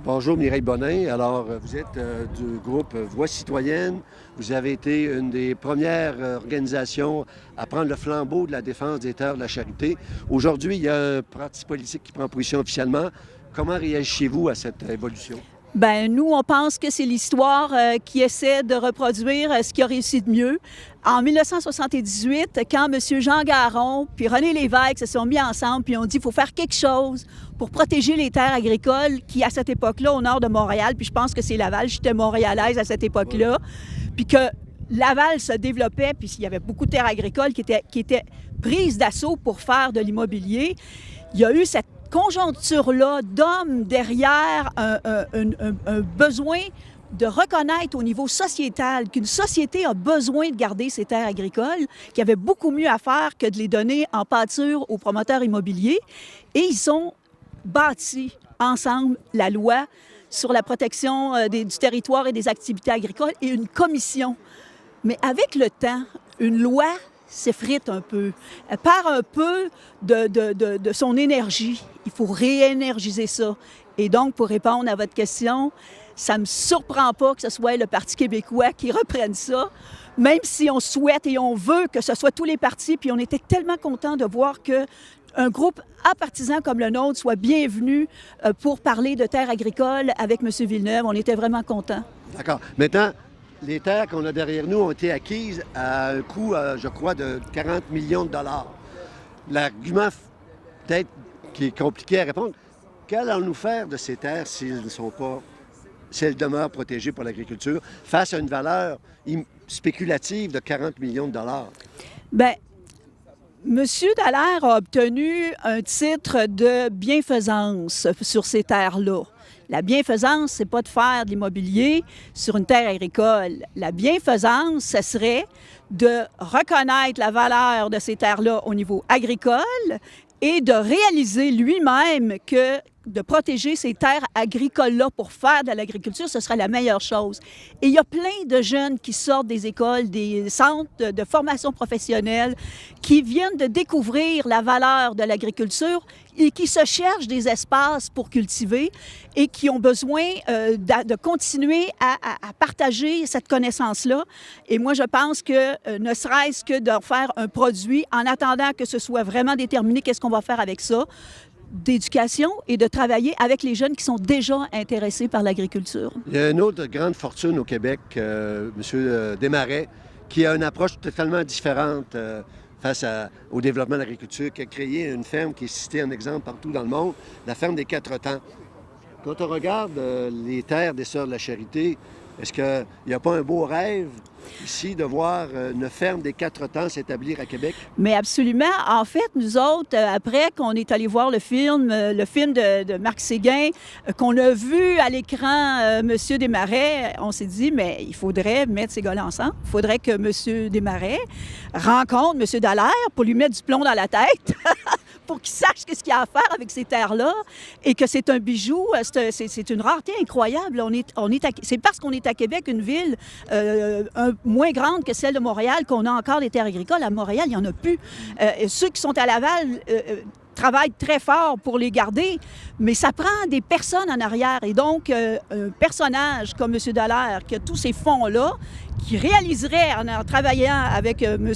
Bonjour Mireille Bonin. Alors, vous êtes du groupe Voix citoyenne. Vous avez été une des premières organisations à prendre le flambeau de la défense des terres de la charité. Aujourd'hui, il y a un parti politique qui prend position officiellement. Comment réagissez-vous à cette évolution? Bien, nous, on pense que c'est l'histoire qui essaie de reproduire ce qui a réussi de mieux. En 1978, quand M. Jean Garon puis René Lévesque se sont mis ensemble puis ont dit qu'il faut faire quelque chose pour protéger les terres agricoles qui, à cette époque-là, au nord de Montréal, puis je pense que c'est Laval, j'étais montréalaise à cette époque-là, puis que Laval se développait, puis il y avait beaucoup de terres agricoles qui étaient prises d'assaut pour faire de l'immobilier. Il y a eu cette conjoncture-là d'hommes derrière un besoin de reconnaître au niveau sociétal qu'une société a besoin de garder ses terres agricoles, qu'il y avait beaucoup mieux à faire que de les donner en pâture aux promoteurs immobiliers. Et ils ont bâti ensemble la loi sur la protection du territoire et des activités agricoles et une commission. Mais avec le temps, une loi s'effrite un peu. Elle perd un peu de son énergie. Il faut réénergiser ça. Et donc, pour répondre à votre question, ça ne me surprend pas que ce soit le Parti québécois qui reprenne ça, même si on souhaite et on veut que ce soit tous les partis. Puis on était tellement contents de voir qu'un groupe apartisan comme le nôtre soit bienvenu pour parler de terres agricoles avec M. Villeneuve. On était vraiment contents. D'accord. Maintenant, les terres qu'on a derrière nous ont été acquises à un coût, je crois, de 40 millions de dollars. L'argument, peut-être, qui est compliqué à répondre, qu'allons-nous faire de ces terres si elles demeurent protégées pour l'agriculture face à une valeur spéculative de 40 millions de dollars? Bien, M. Dallaire a obtenu un titre de bienfaisance sur ces terres-là. La bienfaisance, c'est pas de faire de l'immobilier sur une terre agricole. La bienfaisance, ce serait de reconnaître la valeur de ces terres-là au niveau agricole et de réaliser lui-même que de protéger ces terres agricoles-là pour faire de l'agriculture, ce serait la meilleure chose. Et il y a plein de jeunes qui sortent des écoles, des centres de formation professionnelle, qui viennent de découvrir la valeur de l'agriculture et qui se cherchent des espaces pour cultiver et qui ont besoin de continuer à partager cette connaissance-là. Et moi, je pense que ne serait-ce que de faire un produit en attendant que ce soit vraiment déterminé qu'est-ce qu'on va faire avec ça, d'éducation et de travailler avec les jeunes qui sont déjà intéressés par l'agriculture. Il y a une autre grande fortune au Québec, M. Desmarais, qui a une approche totalement différente face au développement de l'agriculture, qui a créé une ferme qui est citée en exemple partout dans le monde, la ferme des Quatre Temps. Quand on regarde les terres des Sœurs de la Charité, est-ce qu'il n'y a pas un beau rêve ici de voir une ferme des Quatre Temps s'établir à Québec? Mais absolument. En fait, nous autres, après qu'on est allé voir le film de Marc Séguin, qu'on a vu à l'écran M. Desmarais, on s'est dit, mais il faudrait mettre ces gars-là ensemble. Il faudrait que M. Desmarais rencontre M. Dallaire pour lui mettre du plomb dans la tête. Pour qu'il sache ce qu'il y a à faire avec ces terres-là et que c'est un bijou, c'est une rareté incroyable. C'est parce qu'on est à Québec, une ville moins grande que celle de Montréal, qu'on a encore des terres agricoles. À Montréal, il n'y en a plus. Ceux qui sont à Laval travaillent très fort pour les garder, mais ça prend des personnes en arrière. Et donc, un personnage comme M. Dallaire, qui a tous ces fonds-là, qui réaliserait en travaillant avec M.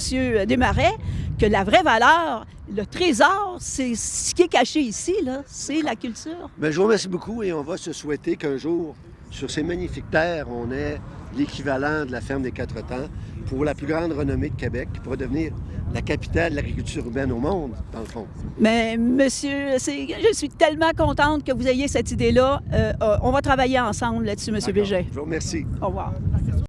Desmarais que la vraie valeur, le trésor, c'est ce qui est caché ici, là, c'est la culture. Bien, je vous remercie beaucoup et on va se souhaiter qu'un jour, sur ces magnifiques terres, on ait l'équivalent de la ferme des Quatre Temps pour la plus grande renommée de Québec, qui pourrait devenir la capitale de l'agriculture urbaine au monde, dans le fond. Mais monsieur, je suis tellement contente que vous ayez cette idée-là. On va travailler ensemble là-dessus, M. Bégin. Je vous remercie. Au revoir.